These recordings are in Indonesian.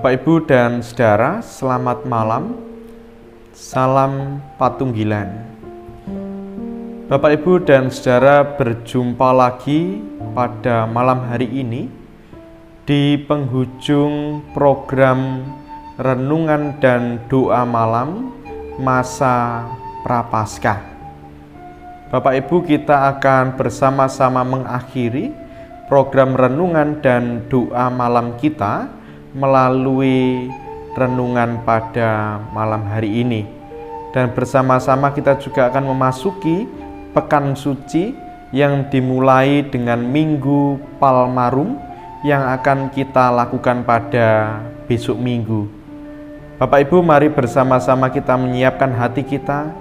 Bapak, Ibu, dan Saudara, selamat malam. Salam Patunggilan. Bapak, Ibu, dan Saudara, berjumpa lagi pada malam hari ini di penghujung program Renungan dan Doa Malam Masa Prapaskah. Bapak, Ibu, kita akan bersama-sama mengakhiri program Renungan dan Doa Malam kita melalui renungan pada malam hari ini. Dan bersama-sama kita juga akan memasuki Pekan Suci yang dimulai dengan Minggu Palmarum yang akan kita lakukan pada besok Minggu. Bapak, Ibu, mari bersama-sama kita menyiapkan hati kita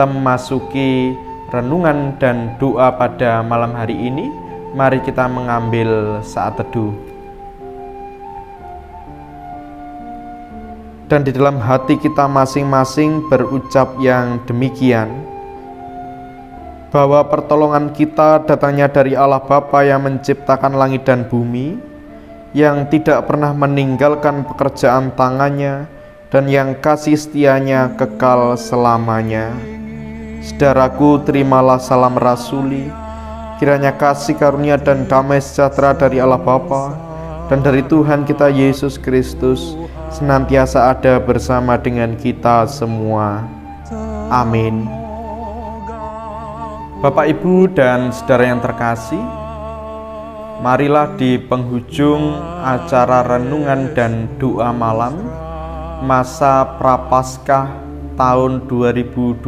memasuki renungan dan doa pada malam hari ini. Mari kita mengambil saat teduh. Dan di dalam hati kita masing-masing berucap yang demikian, bahwa pertolongan kita datangnya dari Allah Bapa yang menciptakan langit dan bumi, yang tidak pernah meninggalkan pekerjaan tangannya, dan yang kasih setianya kekal selamanya. Saudaraku, terimalah salam rasuli, kiranya kasih karunia dan damai sejahtera dari Allah Bapa dan dari Tuhan kita Yesus Kristus senantiasa ada bersama dengan kita semua. Amin. Bapak, Ibu, dan Saudara yang terkasih, marilah di penghujung acara renungan dan doa malam masa Prapaskah tahun 2021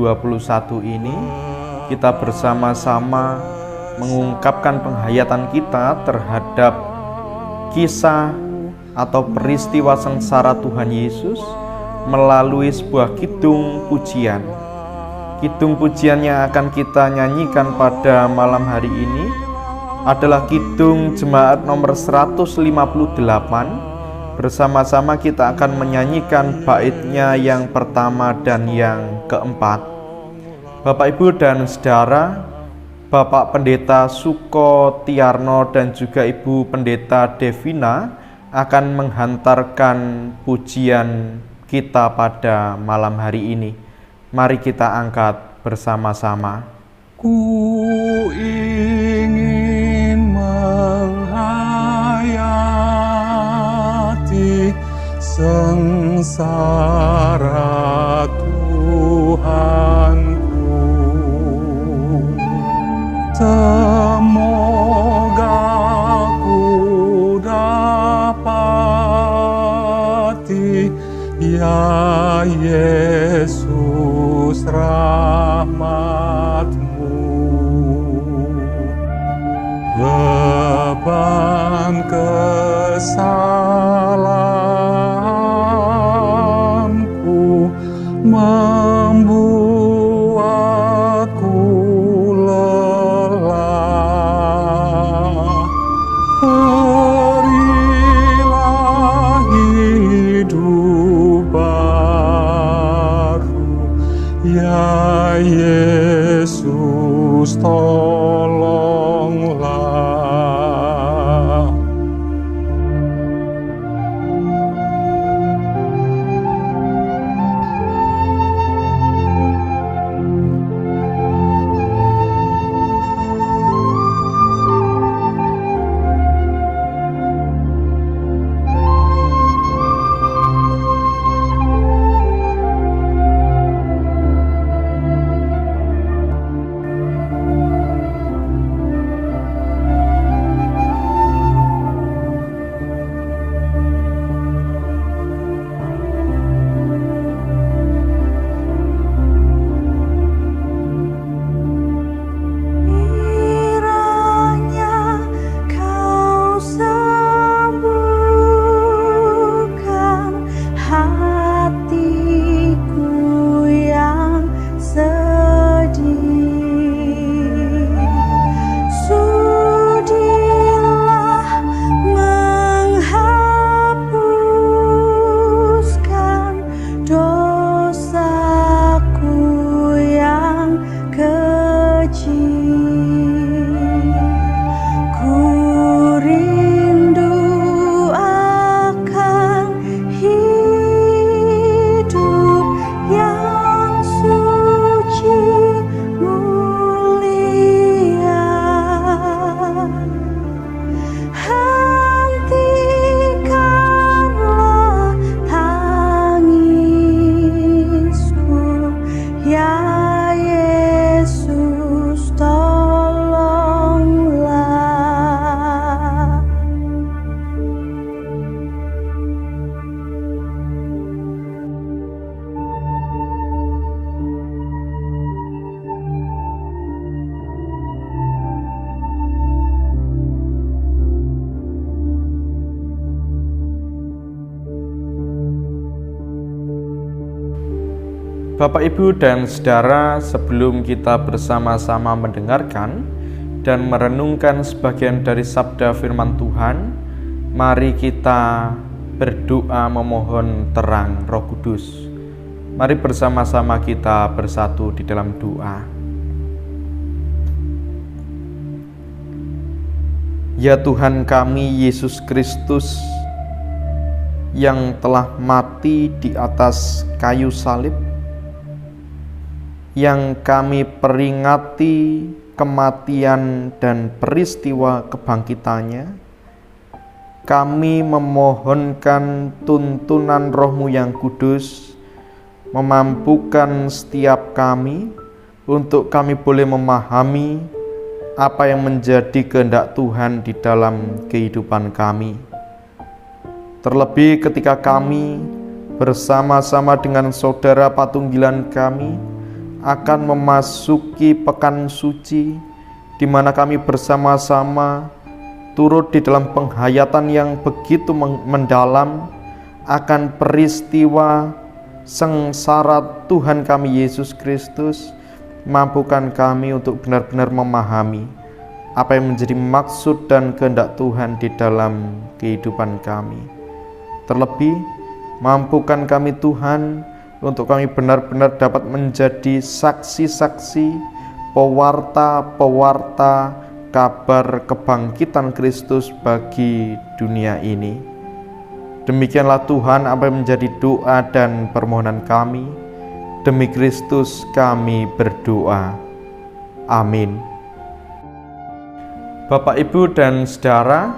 ini, kita bersama-sama mengungkapkan penghayatan kita terhadap kisah atau peristiwa sengsara Tuhan Yesus melalui sebuah kidung pujian. Kidung pujian yang akan kita nyanyikan pada malam hari ini adalah kidung jemaat nomor 158. Bersama-sama kita akan menyanyikan baitnya yang pertama dan yang keempat. Bapak, Ibu, dan Saudara, Bapak Pendeta Suko Tiarno dan juga Ibu Pendeta Devina akan menghantarkan pujian kita pada malam hari ini. Mari kita angkat bersama-sama. Ku ingin menghayati sengsara Tuhanku, semoga ku dapati ya Yesus rahmat-Mu. Beban kesalahanku membuatku lelah. Berilah hidup baru, ya Yesus, tolonglah. Bapak, Ibu, dan Saudara, sebelum kita bersama-sama mendengarkan dan merenungkan sebagian dari sabda firman Tuhan, mari kita berdoa memohon terang Roh Kudus. Mari bersama-sama kita bersatu di dalam doa. Ya Tuhan kami Yesus Kristus, yang telah mati di atas kayu salib, yang kami peringati kematian dan peristiwa kebangkitannya, kami memohonkan tuntunan Roh-Mu yang kudus, memampukan setiap kami untuk kami boleh memahami apa yang menjadi kehendak Tuhan di dalam kehidupan kami. Terlebih ketika kami bersama-sama dengan saudara patunggilan kami akan memasuki pekan suci, di mana kami bersama-sama turut di dalam penghayatan yang begitu mendalam akan peristiwa sengsara Tuhan kami Yesus Kristus. Mampukan kami untuk benar-benar memahami apa yang menjadi maksud dan kehendak Tuhan di dalam kehidupan kami. Terlebih, mampukan kami Tuhan untuk kami benar-benar dapat menjadi saksi-saksi, pewarta-pewarta kabar kebangkitan Kristus bagi dunia ini. Demikianlah Tuhan apa yang menjadi doa dan permohonan kami. Demi Kristus kami berdoa. Amin. Bapak, Ibu, dan Saudara,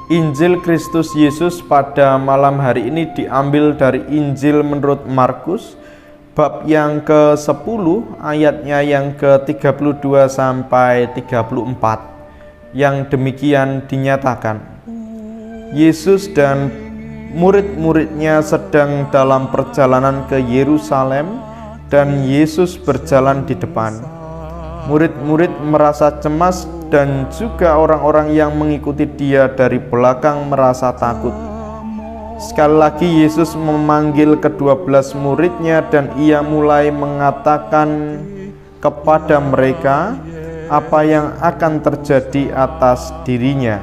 Injil Kristus Yesus pada malam hari ini diambil dari Injil menurut Markus, bab yang ke-10, ayatnya yang ke-32 sampai 34, yang demikian dinyatakan. Yesus dan murid-muridnya sedang dalam perjalanan ke Yerusalem, dan Yesus berjalan di depan. Murid-murid merasa cemas, dan juga orang-orang yang mengikuti dia dari belakang merasa takut. Sekali lagi Yesus memanggil ke-12 muridnya, dan ia mulai mengatakan kepada mereka apa yang akan terjadi atas dirinya.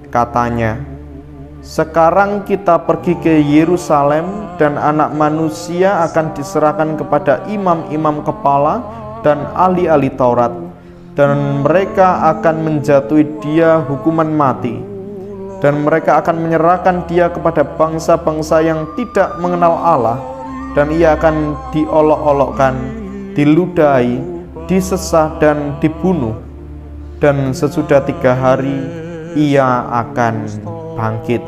Katanya, "Sekarang kita pergi ke Yerusalem, dan Anak Manusia akan diserahkan kepada imam-imam kepala dan ahli-ahli Taurat, dan mereka akan menjatuhi dia hukuman mati, dan mereka akan menyerahkan dia kepada bangsa-bangsa yang tidak mengenal Allah, dan ia akan diolok-olokkan, diludahi, disesah, dan dibunuh, dan sesudah 3 hari ia akan bangkit."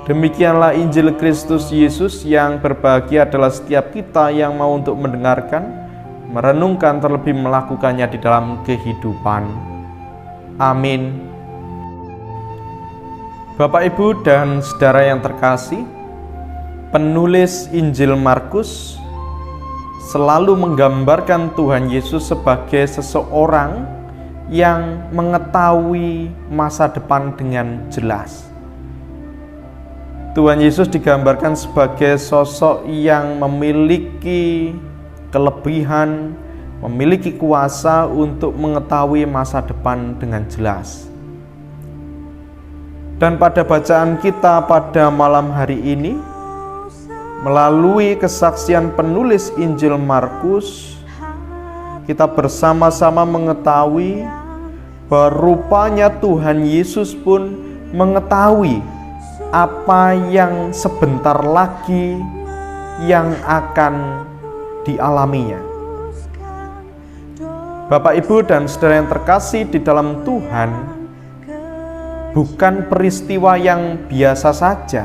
Demikianlah Injil Kristus Yesus. Yang berbahagia adalah setiap kita yang mau untuk mendengarkan, merenungkan, terlebih melakukannya di dalam kehidupan. Amin. Bapak, Ibu, dan Saudara yang terkasih, penulis Injil Markus selalu menggambarkan Tuhan Yesus sebagai seseorang yang mengetahui masa depan dengan jelas. Tuhan Yesus digambarkan sebagai sosok yang memiliki kelebihan, memiliki kuasa untuk mengetahui masa depan dengan jelas. Dan pada bacaan kita pada malam hari ini, melalui kesaksian penulis Injil Markus, kita bersama-sama mengetahui bahwa rupanya Tuhan Yesus pun mengetahui apa yang sebentar lagi yang akan dialaminya. Bapak, Ibu, dan Saudara yang terkasih di dalam Tuhan, bukan peristiwa yang biasa saja,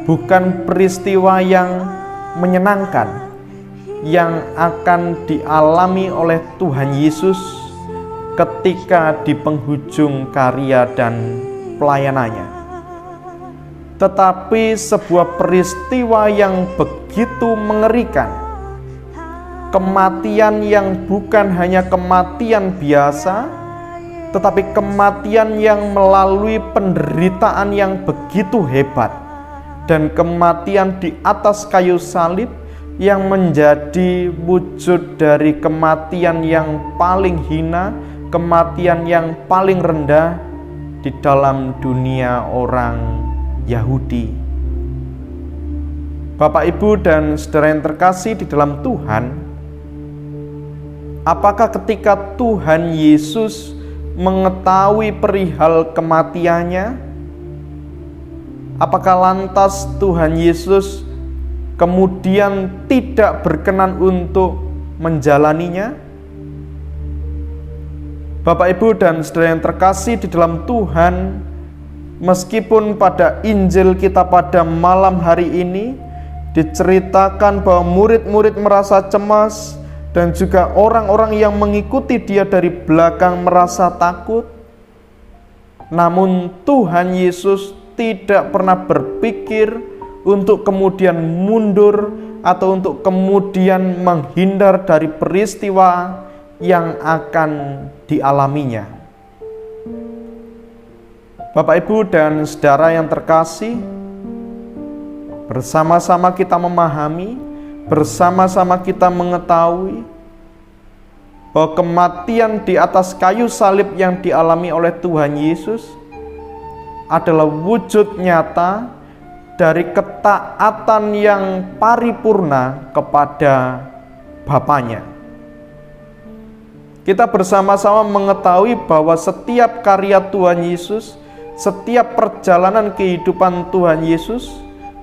bukan peristiwa yang menyenangkan yang akan dialami oleh Tuhan Yesus ketika di penghujung karya dan pelayanannya, tetapi sebuah peristiwa yang begitu mengerikan, kematian yang bukan hanya kematian biasa, tetapi kematian yang melalui penderitaan yang begitu hebat, dan kematian di atas kayu salib yang menjadi wujud dari kematian yang paling hina, kematian yang paling rendah di dalam dunia orang Yahudi. Bapak, Ibu, dan saudara yang terkasih di dalam Tuhan, apakah ketika Tuhan Yesus mengetahui perihal kematiannya, apakah lantas Tuhan Yesus kemudian tidak berkenan untuk menjalaninya? Bapak, Ibu, dan saudara yang terkasih di dalam Tuhan, meskipun pada Injil kita pada malam hari ini diceritakan bahwa murid-murid merasa cemas dan juga orang-orang yang mengikuti dia dari belakang merasa takut, namun Tuhan Yesus tidak pernah berpikir untuk kemudian mundur atau untuk kemudian menghindar dari peristiwa yang akan dialaminya. Bapak, Ibu, dan saudara yang terkasih, bersama-sama kita memahami, bersama-sama kita mengetahui bahwa kematian di atas kayu salib yang dialami oleh Tuhan Yesus adalah wujud nyata dari ketaatan yang paripurna kepada Bapanya. Kita bersama-sama mengetahui bahwa setiap karya Tuhan Yesus, setiap perjalanan kehidupan Tuhan Yesus,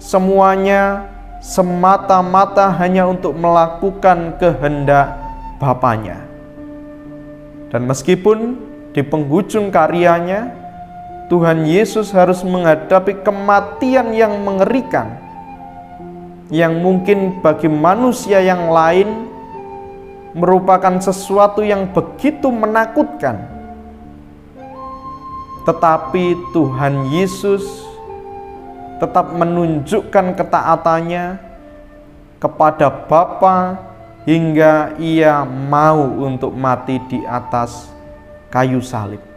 semuanya semata-mata hanya untuk melakukan kehendak Bapanya. Dan meskipun di penghujung karyanya, Tuhan Yesus harus menghadapi kematian yang mengerikan, yang mungkin bagi manusia yang lain merupakan sesuatu yang begitu menakutkan. Tetapi Tuhan Yesus tetap menunjukkan ketaatannya kepada Bapa hingga ia mau untuk mati di atas kayu salib.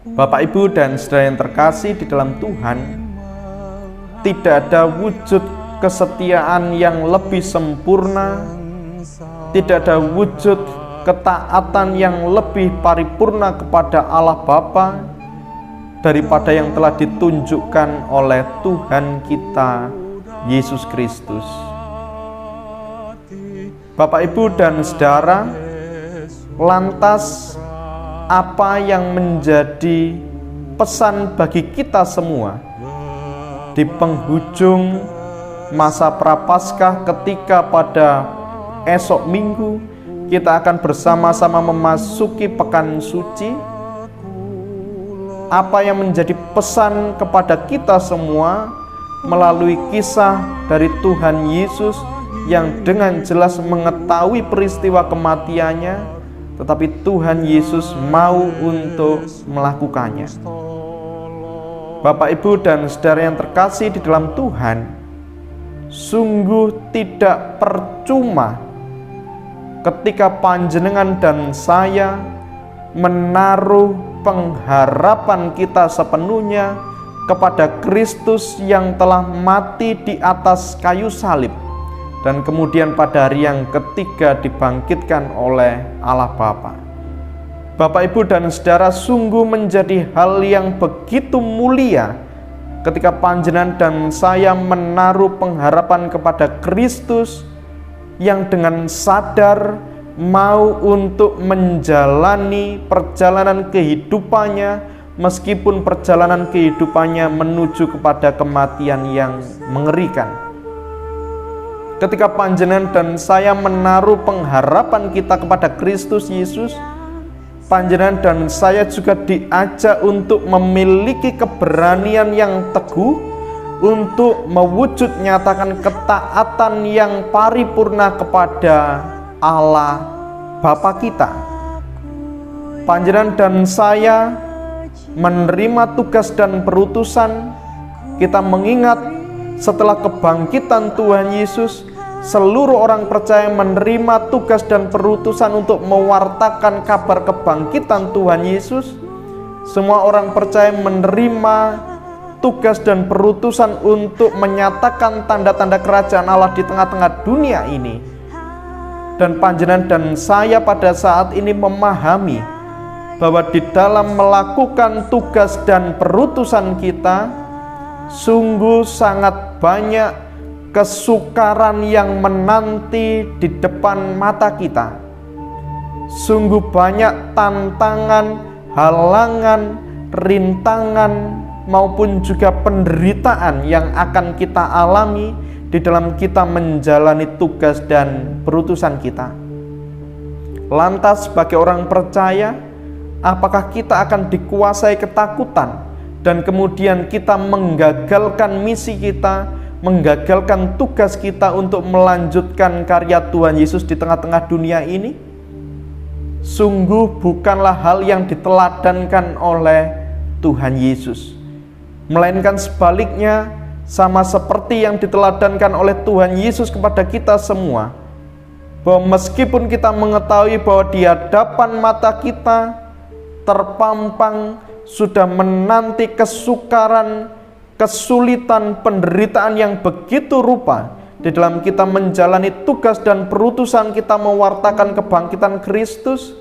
Bapak, Ibu, dan saudara yang terkasih di dalam Tuhan, tidak ada wujud kesetiaan yang lebih sempurna, tidak ada wujud ketaatan yang lebih paripurna kepada Allah Bapa daripada yang telah ditunjukkan oleh Tuhan kita Yesus Kristus. Bapak, Ibu, dan saudara, lantas apa yang menjadi pesan bagi kita semua di penghujung masa Prapaskah, ketika pada esok minggu kita akan bersama-sama memasuki pekan suci? Apa yang menjadi pesan kepada kita semua melalui kisah dari Tuhan Yesus yang dengan jelas mengetahui peristiwa kematiannya, tetapi Tuhan Yesus mau untuk melakukannya. Bapak, Ibu, dan saudara yang terkasih di dalam Tuhan, sungguh tidak percuma ketika panjenengan dan saya menaruh pengharapan kita sepenuhnya kepada Kristus yang telah mati di atas kayu salib dan kemudian pada hari yang ketiga dibangkitkan oleh Allah Bapa. Bapak, Ibu, dan saudara, sungguh menjadi hal yang begitu mulia ketika panjenengan dan saya menaruh pengharapan kepada Kristus yang dengan sadar mau untuk menjalani perjalanan kehidupannya, meskipun perjalanan kehidupannya menuju kepada kematian yang mengerikan. Ketika panjenengan dan saya menaruh pengharapan kita kepada Kristus Yesus, panjenengan dan saya juga diajak untuk memiliki keberanian yang teguh untuk mewujud nyatakan ketaatan yang paripurna kepada Allah Bapa kita. Panjenengan dan saya menerima tugas dan perutusan. Kita mengingat setelah kebangkitan Tuhan Yesus, seluruh orang percaya menerima tugas dan perutusan untuk mewartakan kabar kebangkitan Tuhan Yesus. Semua orang percaya menerima tugas dan perutusan untuk menyatakan tanda-tanda kerajaan Allah di tengah-tengah dunia ini. Dan panjenengan dan saya pada saat ini memahami bahwa di dalam melakukan tugas dan perutusan kita, sungguh sangat banyak kesukaran yang menanti di depan mata kita. Sungguh banyak tantangan, halangan, rintangan, maupun juga penderitaan yang akan kita alami di dalam kita menjalani tugas dan perutusan kita. Lantas sebagai orang percaya, apakah kita akan dikuasai ketakutan dan kemudian kita menggagalkan misi kita, menggagalkan tugas kita untuk melanjutkan karya Tuhan Yesus di tengah-tengah dunia ini? Sungguh bukanlah hal yang diteladankan oleh Tuhan Yesus, melainkan sebaliknya, sama seperti yang diteladankan oleh Tuhan Yesus kepada kita semua, bahwa meskipun kita mengetahui bahwa di hadapan mata kita terpampang sudah menanti kesukaran, kesulitan, penderitaan yang begitu rupa di dalam kita menjalani tugas dan perutusan kita mewartakan kebangkitan Kristus,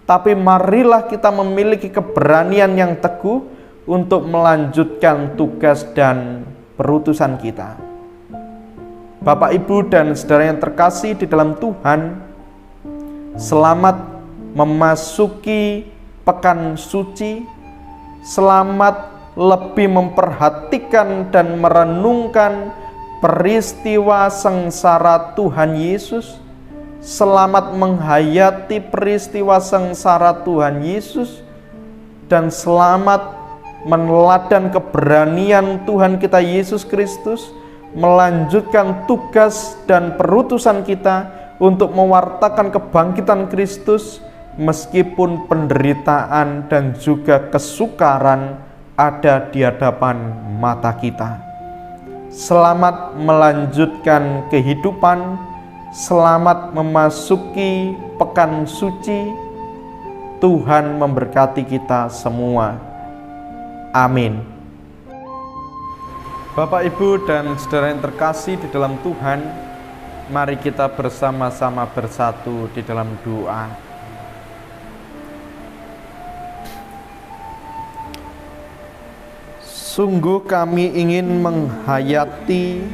tapi marilah kita memiliki keberanian yang teguh untuk melanjutkan tugas dan perutusan kita. Bapak, Ibu, dan saudara yang terkasih di dalam Tuhan, selamat memasuki pekan suci, selamat lebih memperhatikan dan merenungkan peristiwa sengsara Tuhan Yesus, selamat menghayati peristiwa sengsara Tuhan Yesus, dan selamat meneladan keberanian Tuhan kita Yesus Kristus melanjutkan tugas dan perutusan kita untuk mewartakan kebangkitan Kristus meskipun penderitaan dan juga kesukaran ada di hadapan mata kita. Selamat melanjutkan kehidupan, selamat memasuki pekan suci. Tuhan memberkati kita semua. Amin. Bapak, Ibu, dan saudara yang terkasih di dalam Tuhan, mari kita bersama-sama bersatu di dalam doa. Sungguh kami ingin menghayati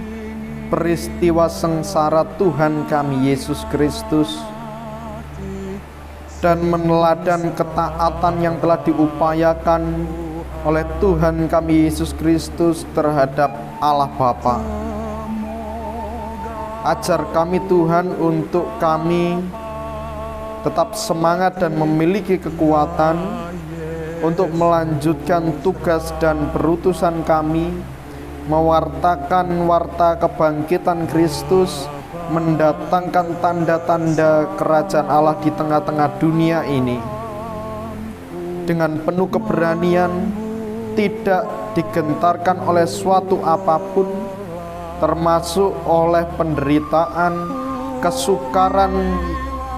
peristiwa sengsara Tuhan kami Yesus Kristus dan meneladan ketaatan yang telah diupayakan oleh Tuhan kami Yesus Kristus terhadap Allah Bapa. Ajar kami Tuhan untuk kami tetap semangat dan memiliki kekuatan untuk melanjutkan tugas dan perutusan kami, mewartakan warta kebangkitan Kristus, mendatangkan tanda-tanda kerajaan Allah di tengah-tengah dunia ini. Dengan penuh keberanian, tidak digentarkan oleh suatu apapun, termasuk oleh penderitaan, kesukaran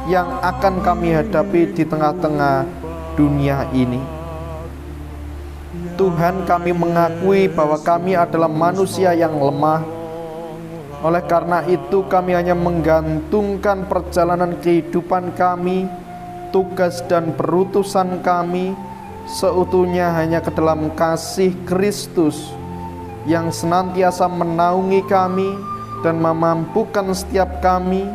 yang akan kami hadapi di tengah-tengah dunia ini. Tuhan, kami mengakui bahwa kami adalah manusia yang lemah. Oleh karena itu kami hanya menggantungkan perjalanan kehidupan kami, tugas dan perutusan kami seutuhnya hanya ke dalam kasih Kristus yang senantiasa menaungi kami dan memampukan setiap kami,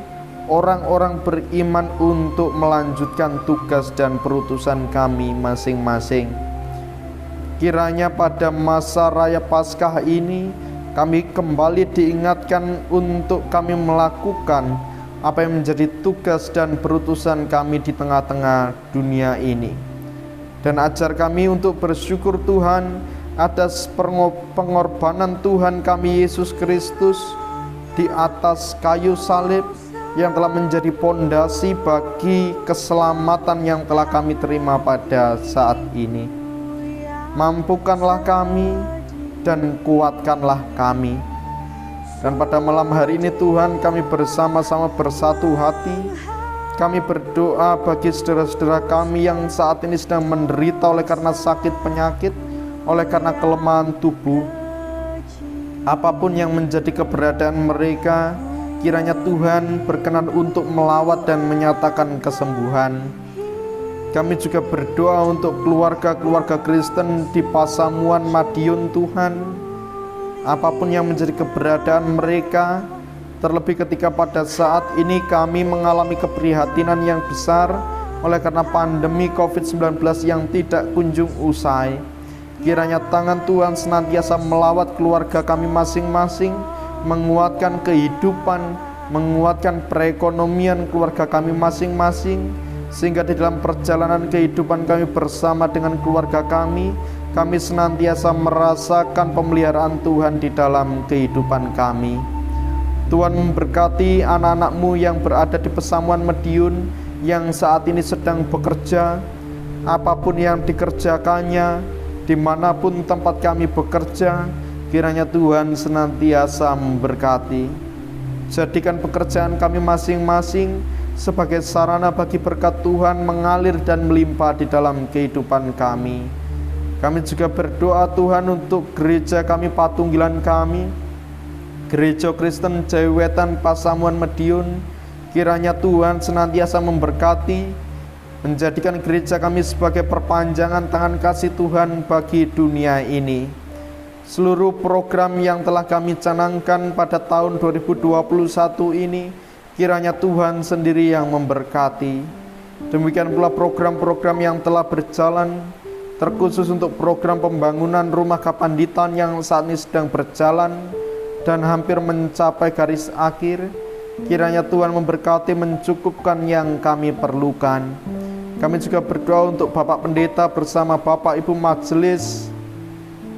orang-orang beriman, untuk melanjutkan tugas dan perutusan kami masing-masing. Kiranya pada masa raya Paskah ini kami kembali diingatkan untuk kami melakukan apa yang menjadi tugas dan perutusan kami di tengah-tengah dunia ini. Dan ajar kami untuk bersyukur Tuhan atas pengorbanan Tuhan kami Yesus Kristus di atas kayu salib yang telah menjadi pondasi bagi keselamatan yang telah kami terima pada saat ini. Mampukanlah kami dan kuatkanlah kami. Dan pada malam hari ini Tuhan, kami bersama-sama bersatu hati. Kami berdoa bagi saudara-saudara kami yang saat ini sedang menderita oleh karena sakit penyakit, oleh karena kelemahan tubuh. Apapun yang menjadi keberadaan mereka, kiranya Tuhan berkenan untuk melawat dan menyatakan kesembuhan. Kami juga berdoa untuk keluarga-keluarga Kristen di Pasamuan Madiun Tuhan. Apapun yang menjadi keberadaan mereka, terlebih ketika pada saat ini kami mengalami keprihatinan yang besar oleh karena pandemi COVID-19 yang tidak kunjung usai. Kiranya tangan Tuhan senantiasa melawat keluarga kami masing-masing, menguatkan kehidupan, menguatkan perekonomian keluarga kami masing-masing, sehingga di dalam perjalanan kehidupan kami bersama dengan keluarga kami senantiasa merasakan pemeliharaan Tuhan di dalam kehidupan kami. Tuhan memberkati anak-anak-Mu yang berada di Pasamuan Madiun, yang saat ini sedang bekerja, apapun yang dikerjakannya, dimanapun tempat kami bekerja, kiranya Tuhan senantiasa memberkati. Jadikan pekerjaan kami masing-masing sebagai sarana bagi berkat Tuhan mengalir dan melimpah di dalam kehidupan kami. Kami juga berdoa Tuhan untuk gereja kami, patunggilan kami, Gereja Kristen Jawiwetan Pasamuan Madiun. Kiranya Tuhan senantiasa memberkati, menjadikan gereja kami sebagai perpanjangan tangan kasih Tuhan bagi dunia ini. Seluruh program yang telah kami canangkan pada tahun 2021 ini, kiranya Tuhan sendiri yang memberkati. Demikian pula program-program yang telah berjalan, terkhusus untuk program pembangunan rumah kapanditan yang saat ini sedang berjalan dan hampir mencapai garis akhir. Kiranya Tuhan memberkati, mencukupkan yang kami perlukan. Kami juga berdoa untuk Bapak Pendeta bersama Bapak Ibu Majelis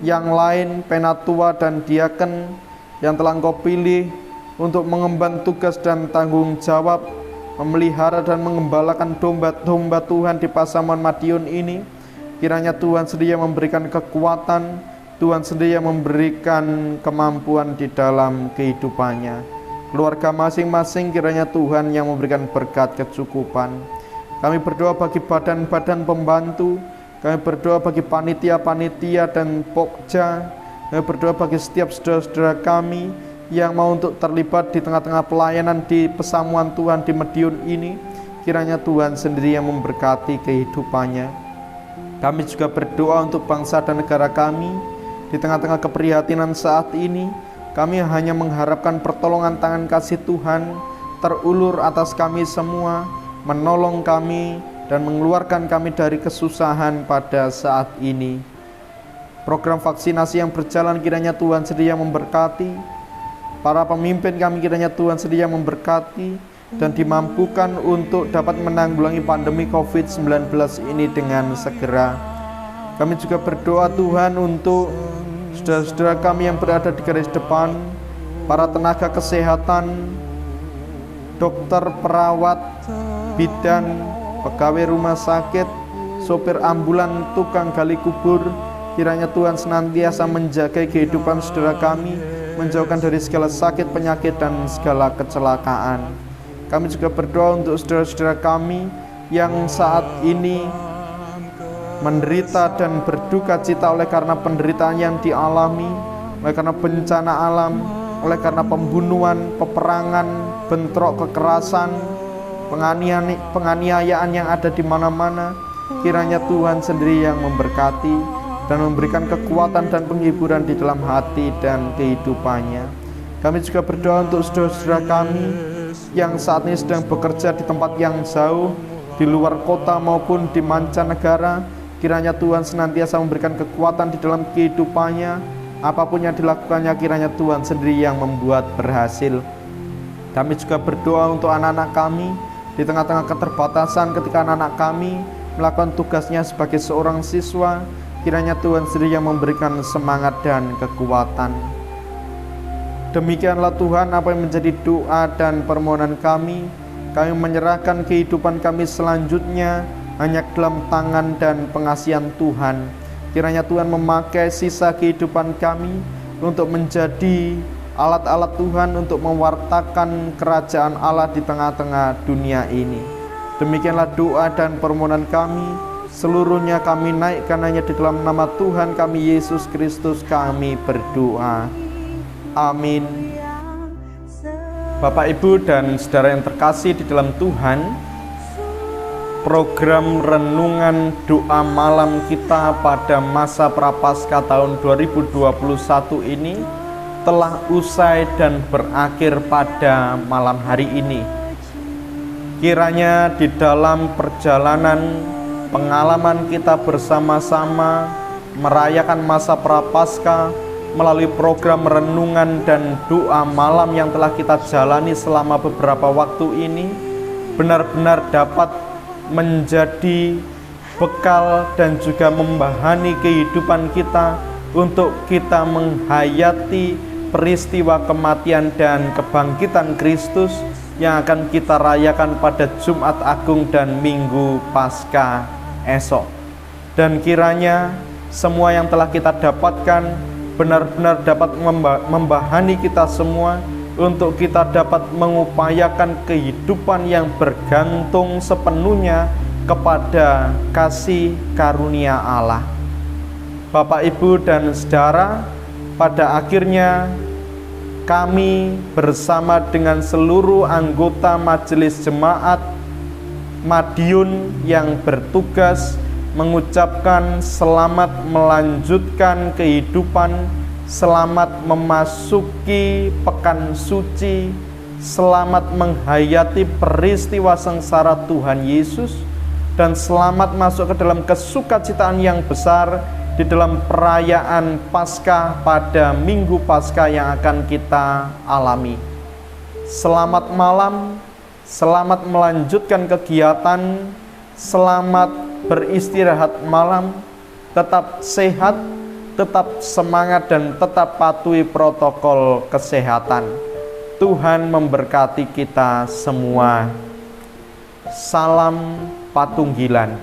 yang lain, penatua dan diaken yang telah Engkau pilih untuk mengemban tugas dan tanggung jawab memelihara dan mengembalakan domba-domba Tuhan di Pasamuan Madiun ini. Kiranya Tuhan sendiri yang memberikan kekuatan, Tuhan sendiri yang memberikan kemampuan di dalam kehidupannya. Keluarga masing-masing kiranya Tuhan yang memberikan berkat kecukupan. Kami berdoa bagi badan-badan pembantu, kami berdoa bagi panitia-panitia dan pokja, kami berdoa bagi setiap saudara-saudara kami yang mau untuk terlibat di tengah-tengah pelayanan di Pasamuan Tuhan di Madiun ini. Kiranya Tuhan sendiri yang memberkati kehidupannya. Kami juga berdoa untuk bangsa dan negara kami. Di tengah-tengah keprihatinan saat ini, kami hanya mengharapkan pertolongan tangan kasih Tuhan terulur atas kami semua, menolong kami dan mengeluarkan kami dari kesusahan pada saat ini. Program vaksinasi yang berjalan kiranya Tuhan sendiri yang memberkati. Para pemimpin kami kiranya Tuhan sendiri yang memberkati dan dimampukan untuk dapat menanggulangi pandemi COVID-19 ini dengan segera. Kami juga berdoa Tuhan untuk saudara-saudara kami yang berada di garis depan, para tenaga kesehatan, dokter, perawat, bidan, pegawai rumah sakit, sopir ambulan, tukang gali kubur. Kiranya Tuhan senantiasa menjaga kehidupan saudara kami, menjauhkan dari segala sakit, penyakit, dan segala kecelakaan. Kami juga berdoa untuk saudara-saudara kami yang saat ini menderita dan berduka cita oleh karena penderitaan yang dialami, oleh karena bencana alam, oleh karena pembunuhan, peperangan, bentrok, kekerasan, penganiayaan yang ada di mana-mana. Kiranya Tuhan sendiri yang memberkati dan memberikan kekuatan dan penghiburan di dalam hati dan kehidupannya. Kami juga berdoa untuk saudara-saudara kami yang saat ini sedang bekerja di tempat yang jauh, di luar kota maupun di mancanegara. Kiranya Tuhan senantiasa memberikan kekuatan di dalam kehidupannya. Apapun yang dilakukannya, kiranya Tuhan sendiri yang membuat berhasil. Kami juga berdoa untuk anak-anak kami di tengah-tengah keterbatasan ketika anak-anak kami melakukan tugasnya sebagai seorang siswa. Kiranya Tuhan sendiri yang memberikan semangat dan kekuatan. Demikianlah Tuhan apa yang menjadi doa dan permohonan kami. Kami menyerahkan kehidupan kami selanjutnya hanya dalam tangan dan pengasihan Tuhan. Kiranya Tuhan memakai sisa kehidupan kami untuk menjadi alat-alat Tuhan untuk mewartakan kerajaan Allah di tengah-tengah dunia ini. Demikianlah doa dan permohonan kami. Seluruhnya kami naikkan hanya di dalam nama Tuhan kami Yesus Kristus kami berdoa. Amin. Bapak, Ibu, dan saudara yang terkasih di dalam Tuhan, program renungan doa malam kita pada masa Prapaskah tahun 2021 ini telah usai dan berakhir pada malam hari ini. Kiranya di dalam perjalanan pengalaman kita bersama-sama merayakan masa Prapaskah melalui program renungan dan doa malam yang telah kita jalani selama beberapa waktu ini benar-benar dapat menjadi bekal dan juga membahani kehidupan kita untuk kita menghayati peristiwa kematian dan kebangkitan Kristus yang akan kita rayakan pada Jumat Agung dan Minggu Paskah esok. Dan kiranya semua yang telah kita dapatkan benar-benar dapat membahani kita semua untuk kita dapat mengupayakan kehidupan yang bergantung sepenuhnya kepada kasih karunia Allah. Bapak, Ibu, dan saudara, pada akhirnya kami bersama dengan seluruh anggota Majelis Jemaat Madiun yang bertugas mengucapkan selamat melanjutkan kehidupan, selamat memasuki pekan suci, selamat menghayati peristiwa sengsara Tuhan Yesus, dan selamat masuk ke dalam kesukacitaan yang besar di dalam perayaan Paskah pada Minggu Paskah yang akan kita alami. Selamat malam, selamat melanjutkan kegiatan, selamat beristirahat malam, tetap sehat, tetap semangat, dan tetap patuhi protokol kesehatan. Tuhan memberkati kita semua. Salam Patunggilan.